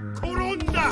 돌아온다.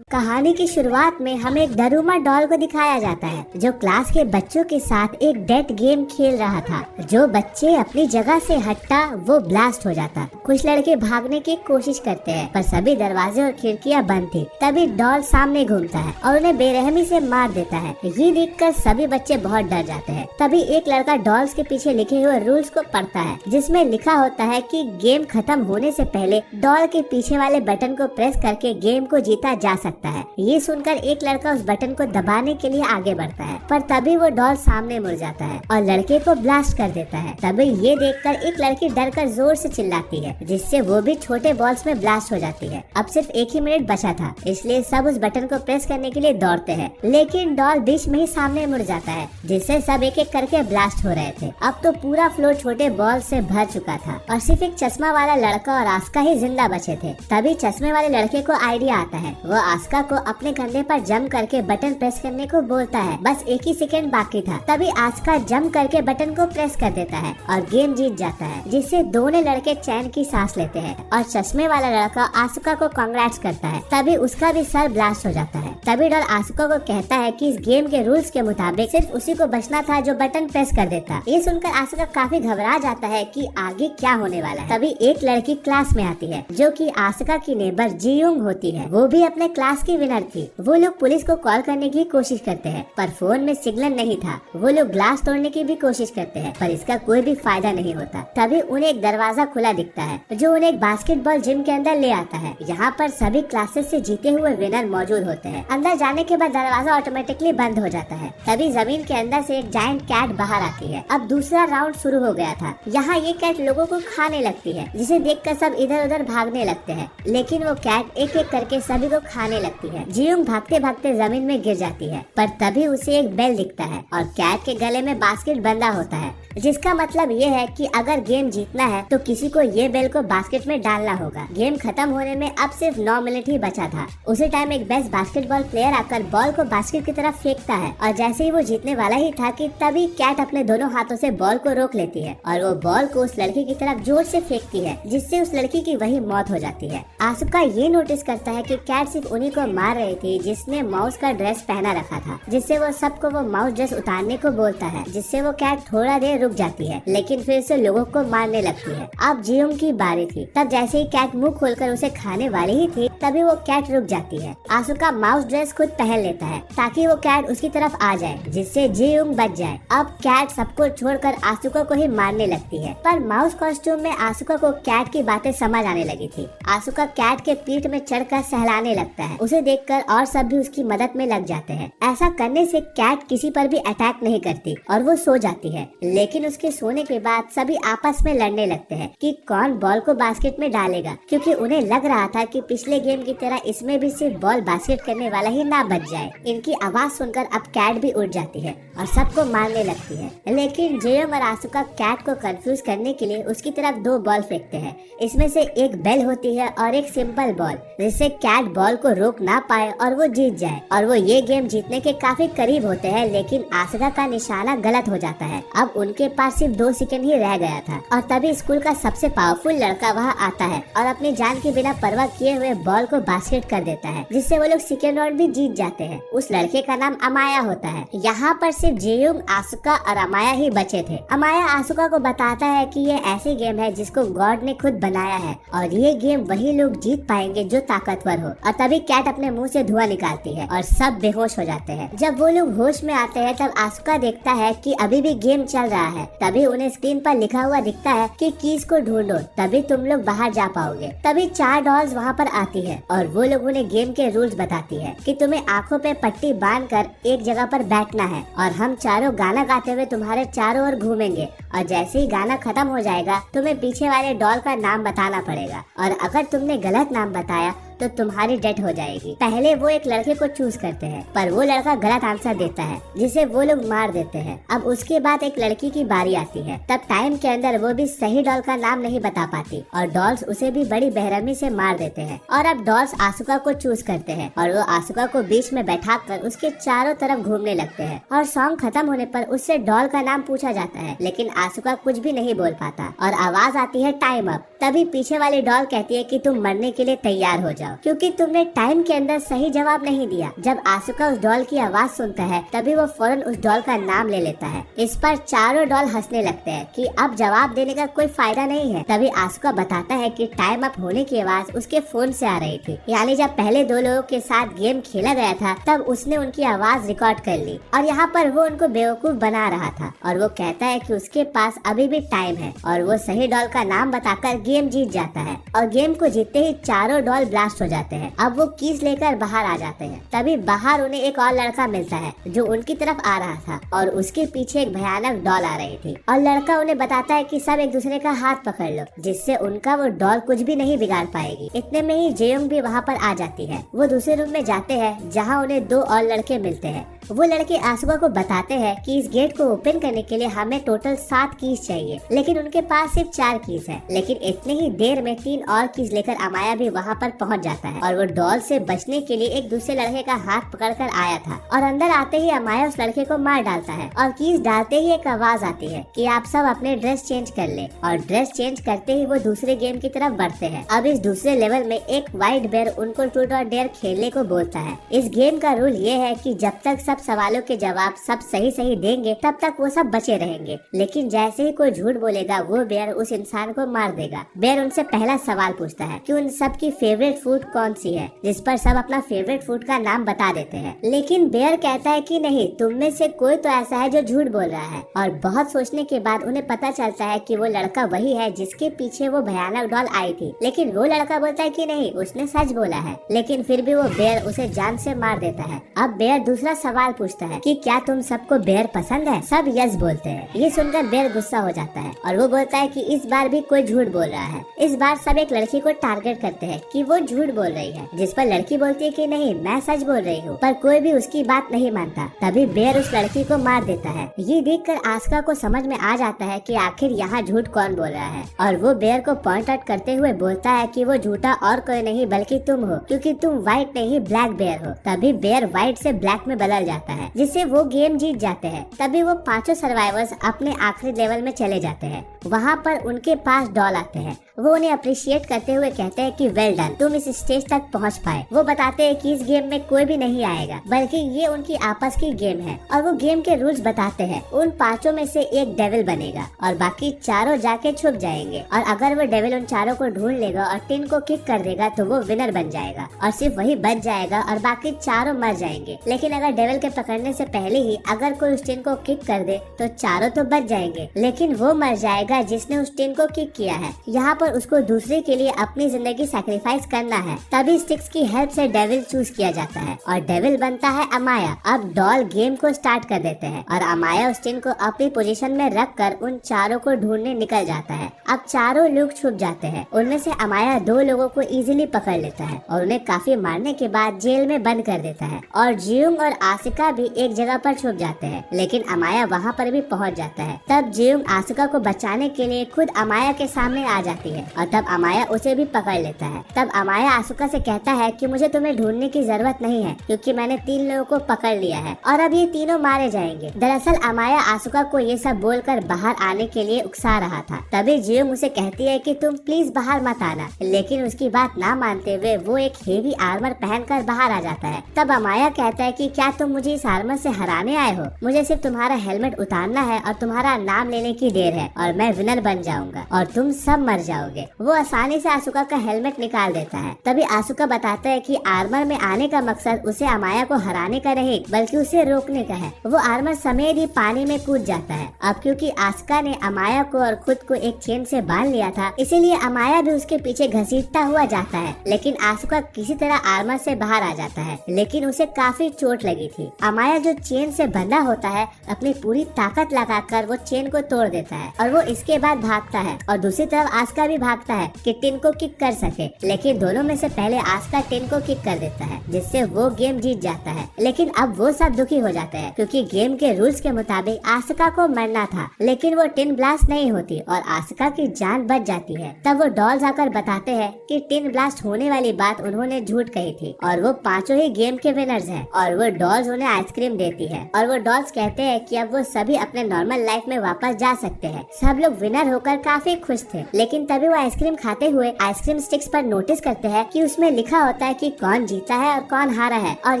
कहानी की शुरुआत में हमें एक दरुमा डॉल को दिखाया जाता है जो क्लास के बच्चों के साथ एक डेथ गेम खेल रहा था। जो बच्चे अपनी जगह से हटता वो ब्लास्ट हो जाता। कुछ लड़के भागने की कोशिश करते हैं पर सभी दरवाजे और खिड़कियां बंद थी। तभी डॉल सामने घूमता है और उन्हें बेरहमी से मार देता है। ये देखकर सभी बच्चे बहुत डर जाते हैं। तभी एक लड़का डॉल्स के पीछे लिखे हुए रूल्स को पढ़ता है जिसमें लिखा होता है कि गेम खत्म होने से पहले डॉल के पीछे वाले बटन को प्रेस करके गेम को जीता जा सकता है। ये सुनकर एक लड़का उस बटन को दबाने के लिए आगे बढ़ता है पर तभी वो डॉल सामने मुड़ जाता है और लड़के को ब्लास्ट कर देता है। तभी ये देखकर एक लड़की डरकर जोर से चिल्लाती है जिससे वो भी छोटे बॉल्स में ब्लास्ट हो जाती है। अब सिर्फ एक ही मिनट बचा था इसलिए सब उस बटन को प्रेस करने के लिए दौड़ते हैं लेकिन डॉल बीच में ही सामने मुड़ जाता है जिससे सब एक एक करके ब्लास्ट हो रहे थे। अब तो पूरा फ्लोर छोटे बॉल से भर चुका था और सिर्फ एक चश्मा वाला लड़का और आस्का ही जिंदा बचे थे। तभी चश्मे वाले लड़के को आइडिया आता है। वो आस्का को अपने कंधे पर जंप करके बटन प्रेस करने को बोलता है। बस एक ही सेकंड बाकी था। तभी आस्का जंप करके बटन को प्रेस कर देता है और गेम जीत जाता है जिससे दोनों लड़के चैन की सांस लेते हैं और चश्मे वाला लड़का आस्का को कांग्रेट्स करता है। तभी उसका भी सर ब्लास्ट हो जाता है। तभी डॉल आस्का को कहता है कि इस गेम के रूल्स के मुताबिक सिर्फ उसी को बचना था जो बटन प्रेस कर देता। ये सुनकर आस्का काफी घबरा जाता है कि आगे क्या होने वाला है। तभी एक लड़की क्लास में आती है जो कि आस्का की नेबर जीयुंग होती है। वो भी अपने क्लास की विनर थी। वो लोग पुलिस को कॉल करने की कोशिश करते हैं पर फोन में सिग्नल नहीं था। वो लोग ग्लास तोड़ने की भी कोशिश करते हैं पर इसका कोई भी फायदा नहीं होता। तभी उन्हें एक दरवाजा खुला दिखता है जो उन्हें एक बास्केटबॉल जिम के अंदर ले आता है। यहाँ पर सभी क्लासेस से जीते हुए विनर मौजूद होते हैं। अंदर जाने के बाद दरवाजा ऑटोमेटिकली बंद हो जाता है। तभी जमीन के अंदर से एक जायंट कैट बाहर आती है। अब दूसरा राउंड शुरू हो गया था। यहाँ ये कैट लोगों को खाने लगती है जिसे देखकर सब इधर उधर भागने लगते हैं लेकिन वो कैट एक एक करके सभी को खाने लगती है। जियुंग भागते भागते जमीन में गिर जाती है पर तभी उसे एक बेल दिखता है और कैट के गले में बास्केट बंधा होता है जिसका मतलब ये है कि अगर गेम जीतना है तो किसी को ये बेल को बास्केट में डालना होगा। गेम खत्म होने में अब सिर्फ 9 मिनट ही बचा था। उसी टाइम एक बेस्ट बास्केटबॉल प्लेयर आकर बॉल को बास्केट की तरफ फेंकता है और जैसे ही वो जीतने वाला ही था कि तभी कैट अपने दोनों हाथों से बॉल को रोक लेती है और वो बॉल को उस लड़की की तरफ जोर से फेंकती है जिससे उस लड़की की वही मौत हो जाती है। आसुका ये नोटिस करता है कि कैट सिर्फ उन्हीं को मार रही थी जिसने माउस का ड्रेस पहना रखा था जिससे वो सबको वो माउस ड्रेस उतारने को बोलता है जिससे वो कैट थोड़ा देर रुक जाती है लेकिन फिर से लोगों को मारने लगती है। अब जियुंग की बारी थी। तब जैसे ही कैट मुंह खोलकर उसे खाने वाली ही थी तभी वो कैट रुक जाती है। आसुका माउस ड्रेस खुद पहन लेता है ताकि वो कैट उसकी तरफ आ जाए जिससे जियुंग बच जाए। अब कैट सबको छोड़कर आसुका को ही मारने लगती है पर माउस कॉस्ट्यूम में आसुका को कैट की बातें समझ आने लगी थी। आसुका कैट के पीठ में चढ़कर सहलाने लगता है। उसे देखकर और सब भी उसकी मदद में लग जाते हैं। ऐसा करने से कैट किसी पर भी अटैक नहीं करती और वो सो जाती है लेकिन उसके सोने के बाद सभी आपस में लड़ने लगते हैं कि कौन बॉल को बास्केट में डालेगा क्योंकि उन्हें लग रहा था कि पिछले गेम की तरह इसमें भी सिर्फ बॉल बास्केट करने वाला ही ना बच जाए। इनकी आवाज सुनकर अब कैट भी उठ जाती है और सबको मारने लगती है लेकिन जियुंग और आसुका कैट को कंफ्यूज करने के लिए उसकी तरफ 2 बॉल फेंकते हैं। इसमें से एक बेल होती है और एक सिंपल बॉल जिससे कैट बॉल को रोक ना पाए और वो जीत जाए और वो ये गेम जीतने के काफी करीब होते हैं लेकिन आसुका का निशाना गलत हो जाता है। अब उनके पास सिर्फ 2 सेकंड ही रह गया था और तभी स्कूल का सबसे पावरफुल लड़का वहाँ आता है और अपनी जान की बिना परवाह किए हुए बॉल को बास्केट कर देता है जिससे वो लोग सेकेंड राउंड भी जीत जाते हैं। उस लड़के का नाम अमाया होता है। यहाँ पर सिर्फ जियुंग, आसुका और अमाया ही बचे थे। अमाया आसुका को बताता है कि ये ऐसे गेम है जिसको गॉड ने खुद बनाया है और ये गेम वही लोग जीत पाएंगे जो ताकतवर हो। और तभी कैट अपने मुंह से धुआं निकालती है और सब बेहोश हो जाते हैं। जब वो लोग होश में आते हैं तब आसुका देखता है कि अभी भी गेम चल रहा है। तभी उन्हें स्क्रीन पर लिखा हुआ दिखता है कि कीज को ढूंढो तभी तुम लोग बाहर जा पाओगे। तभी 4 डॉल्स वहाँ पर आती है और वो लोग उन्हें गेम के रूल्स बताती है कि तुम्हें आंखों पे पट्टी बांधकर एक जगह पर बैठना है और हम चारों गाना गाते हुए तुम्हारे चारों ओर घूमेंगे और जैसे ही गाना खत्म हो जाएगा तुम्हें पीछे वाले डॉल का नाम बताना पड़ेगा और अगर तुमने गलत नाम बताया तो तुम्हारी डेथ हो जाएगी। पहले वो एक लड़के को चूज करते हैं, पर वो लड़का गलत आंसर देता है, जिसे वो लोग मार देते हैं। अब उसके बाद एक लड़की की बारी आती है। तब टाइम के अंदर वो भी सही डॉल का नाम नहीं बता पाती और डॉल्स उसे भी बड़ी बेरहमी से मार देते हैं। और अब डॉल्स आसुका को चूज करते हैं और वो आसुका को बीच में बैठाकर उसके चारों तरफ घूमने लगते हैं। और सॉन्ग खत्म होने पर उससे डॉल का नाम पूछा जाता है, लेकिन आसुका कुछ भी नहीं बोल पाता और आवाज आती है टाइम अप। तभी पीछे वाली डॉल कहती है कि तुम मरने के लिए तैयार हो जाओ, क्योंकि तुमने टाइम के अंदर सही जवाब नहीं दिया। जब आसुका उस डॉल की आवाज सुनता है तभी वो फौरन उस डॉल का नाम ले लेता है। इस पर चारों डॉल हंसने लगते हैं कि अब जवाब देने का कोई फायदा नहीं है। तभी आसुका बताता है कि टाइम अप होने की आवाज उसके फोन से आ रही थी, यानी जब पहले दो लोगों के साथ गेम खेला गया था तब उसने उनकी आवाज रिकॉर्ड कर ली और यहाँ पर वो उनको बेवकूफ बना रहा था। और वो कहता है कि उसके पास अभी भी टाइम है और वो सही डॉल का नाम बताकर गेम जीत जाता है। और गेम को जीतते ही चारों डॉल ब्लास्ट हो जाते हैं। अब वो कीज लेकर बाहर आ जाते हैं। तभी बाहर उन्हें एक और लड़का मिलता है जो उनकी तरफ आ रहा था और उसके पीछे एक भयानक डॉल आ रही थी। और लड़का उन्हें बताता है कि सब एक दूसरे का हाथ पकड़ लो, जिससे उनका वो डॉल कुछ भी नहीं बिगाड़ पाएगी। इतने में ही जेयोंग भी वहाँ पर आ जाती है। वो दूसरे रूम में जाते हैं जहाँ उन्हें दो और लड़के मिलते हैं। वो लड़के आसुका को बताते हैं कि इस गेट को ओपन करने के लिए हमें टोटल 7 कीज चाहिए, लेकिन उनके पास सिर्फ 4 कीज है। लेकिन इतने ही देर में 3 और कीज लेकर अमाया भी वहाँ पर पहुँच जाता है और वो डॉल से बचने के लिए एक दूसरे लड़के का हाथ पकड़कर आया था। और अंदर आते ही अमाया उस लड़के को मार डालता है और कीज डालते ही एक आवाज आती है कि आप सब अपने ड्रेस चेंज कर ले। और ड्रेस चेंज करते ही वो दूसरे गेम की तरफ बढ़ते हैं। अब इस दूसरे लेवल में एक व्हाइट बेयर उनको ट्रूथ और डेयर खेलने को बोलता है। इस गेम का रूल ये है कि जब तक सब सवालों के जवाब सब सही सही देंगे तब तक वो सब बचे रहेंगे, लेकिन जैसे ही कोई झूठ बोलेगा वो बेयर उस इंसान को मार देगा। बेयर उनसे पहला सवाल पूछता है कि उन सब की फेवरेट फूड कौन सी है, जिस पर सब अपना फेवरेट फूड का नाम बता देते हैं। लेकिन बेयर कहता है कि नहीं, तुम में से कोई तो ऐसा है जो झूठ बोल रहा है। और बहुत सोचने के बाद उन्हें पता चलता है कि वो लड़का वही है जिसके पीछे वो भयानक डॉल आई थी। लेकिन वो लड़का बोलता है कि नहीं, उसने सच बोला है। लेकिन फिर भी वो बेयर उसे जान से मार देता है। अब बेयर दूसरा सवाल पूछता है कि क्या तुम सबको बेयर पसंद है? सब यस बोलते हैं। ये सुनकर बेयर गुस्सा हो जाता है और वो बोलता है कि इस बार भी कोई झूठ बोल रहा है। इस बार सब एक लड़की को टारगेट करते हैं कि वो झूठ बोल रही है, जिस पर लड़की बोलती है कि नहीं, मैं सच बोल रही हूँ। पर कोई भी उसकी बात नहीं मानता। तभी बेयर उस लड़की को मार देता है। ये देखकर आस्का को समझ में आ जाता है कि आखिर यहाँ झूठ कौन बोल रहा है और वो बेयर को पॉइंट आउट करते हुए बोलता है कि वो झूठा और कोई नहीं बल्कि तुम हो, क्योंकि तुम व्हाइट नहीं ब्लैक बेयर हो। तभी बेयर व्हाइट से ब्लैक में बदल जाता है, जिससे वो गेम जीत जाते हैं। तभी वो पांचों सर्वाइवर्स अपने आखिरी लेवल में चले जाते हैं। वहाँ पर उनके पास डॉल आते हैं। वो उन्हें अप्रिशिएट करते हुए कहते हैं कि वेल डन, तुम इस स्टेज तक पहुँच पाए। वो बताते हैं कि इस गेम में कोई भी नहीं आएगा, बल्कि ये उनकी आपस की गेम है। और वो गेम के रूल्स बताते हैं। उन पांचों में से एक डेविल बनेगा और बाकी चारों जाके छुप जाएंगे। और अगर वो डेविल उन चारों को ढूंढ लेगा और टिन को किक कर देगा तो वो विनर बन जाएगा और सिर्फ वही बच जाएगा और बाकी चारों मर जाएंगे। लेकिन अगर डेविल के पकड़ने से पहले ही अगर कोई उस टिन को किक कर दे तो चारों तो बच जाएंगे, लेकिन वो मर जाएगा जिसने उस टिन को किक किया है। यहाँ पर उसको दूसरे के लिए अपनी जिंदगी सैक्रिफाइस करना है। तभी स्टिक्स की हेल्प से डेविल चूज किया जाता है और डेविल बनता है अमाया। अब डॉल गेम को स्टार्ट कर देते हैं और अमाया उस टिन को अपनी पोजीशन में रख कर उन चारों को ढूंढने निकल जाता है। अब चारों लोग छुप जाते हैं। उनमें से अमाया 2 लोगों को इजीली पकड़ लेता है और उन्हें काफी मारने के बाद जेल में बंद कर देता है। और जियोंग और आसिका भी एक जगह पर छुप जाते हैं, लेकिन अमाया वहाँ पर भी पहुँच जाता है। तब जियोंग आसिका को बचाने के लिए खुद अमाया के सामने आ जाती है और तब अमाया उसे भी पकड़ लेता है। तब अमाया आसिका से कहता है कि मुझे तुम्हें ढूंढने की जरूरत नहीं है, क्योंकि मैंने 3 लोगों को पकड़ लिया है और अब ये तीनों मारे जाएंगे। दरअसल अमाया आसिका को ये सब बोलकर बाहर आने के लिए उकसा रहा था। तभी जियोंग उसे कहती है कि तुम प्लीज बाहर मत आना, लेकिन उसकी बात ना मानते हुए वो एक हेवी आर्मर पहनकर बाहर आ जाता है। तब अमाया कहता है कि क्या तुम मुझे इस आर्मर से हराने आए हो? मुझे सिर्फ तुम्हारा हेलमेट उतारना है और तुम्हारा नाम लेने की देर है और मैं विनर बन जाऊंगा और तुम सब मर जाओगे। वो आसानी से आसुका का हेलमेट निकाल देता है। तभी आसुका बताता है कि आर्मर में आने का मकसद उसे अमाया को हराने का नहीं बल्कि उसे रोकने का है। वो आर्मर समेत ही पानी में कूद जाता है। अब क्योंकि आस्का ने अमाया को और खुद को एक चेन से बांध लिया था, इसीलिए अमाया भी उसके पीछे घसीटता हुआ जाता है। लेकिन आसुका किसी तरह आर्मर से बाहर आ जाता है, लेकिन उसे काफी चोट लगी थी। अमाया जो चेन से बंधा होता है अपनी पूरी ताकत लगाकर वो चेन को तोड़ देता है और वो इसके बाद भागता है और दूसरी तरफ आस्का भी भागता है कि टिन को किक कर सके, लेकिन दोनों में से पहले आस्का टिन को किक कर देता है जिससे वो गेम जीत जाता है। लेकिन अब वो सब दुखी हो जाते हैं क्योंकि गेम के रूल्स के मुताबिक आस्का को मरना था, लेकिन वो टिन ब्लास्ट नहीं होती और आस्का की जान बच जाती है। तब वो डॉल्स आकर बताते हैं कि टिन ब्लास्ट होने वाली बात उन्होंने झूठ कही थी और वो पांचों ही गेम के विनर्स हैं और वो डॉल्स उन्हें आइसक्रीम देती है और वो डॉल्स कहते हैं कि अब वो सभी अपने नॉर्मल लाइफ में वापस जा सकते हैं। सब लोग विनर होकर काफी खुश थे, लेकिन तभी वो आइसक्रीम खाते हुए आइसक्रीम स्टिक्स पर नोटिस करते हैं कि उसमें लिखा होता है कि कौन जीता है और कौन हारा है और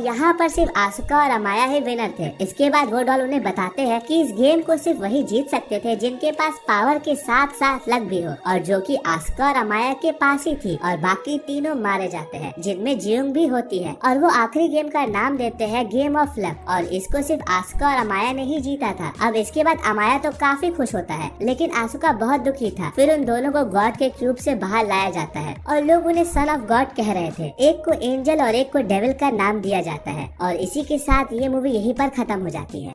यहाँ पर सिर्फ आस्का और अमाया ही विनर थे। इसके बाद वो डॉल उन्हें बताते हैं कि इस गेम को सिर्फ वही जीत सकते थे जिनके पास पावर के साथ साथ लक भी हो, और जो कि आस्का और अमाया के पास ही थी और बाकी तीनों मारे जाते हैं जिनमें जियोंग भी होती है। और वो आखिरी गेम का नाम देते हैं गेम ऑफ लक और इसको सिर्फ आस्का और अमाया ने ही जीता था। अब इसके बाद अमाया तो काफी खुश होता है, लेकिन आस्का बहुत दुखी था। फिर उन दोनों को गॉड के क्यूब से बाहर लाया जाता है और लोग उन्हें सन ऑफ गॉड कह रहे थे। एक को एंजल और एक को डेविल का नाम दिया जाता है और इसी के साथ ये मूवी यहीं पर खत्म हो जाती है।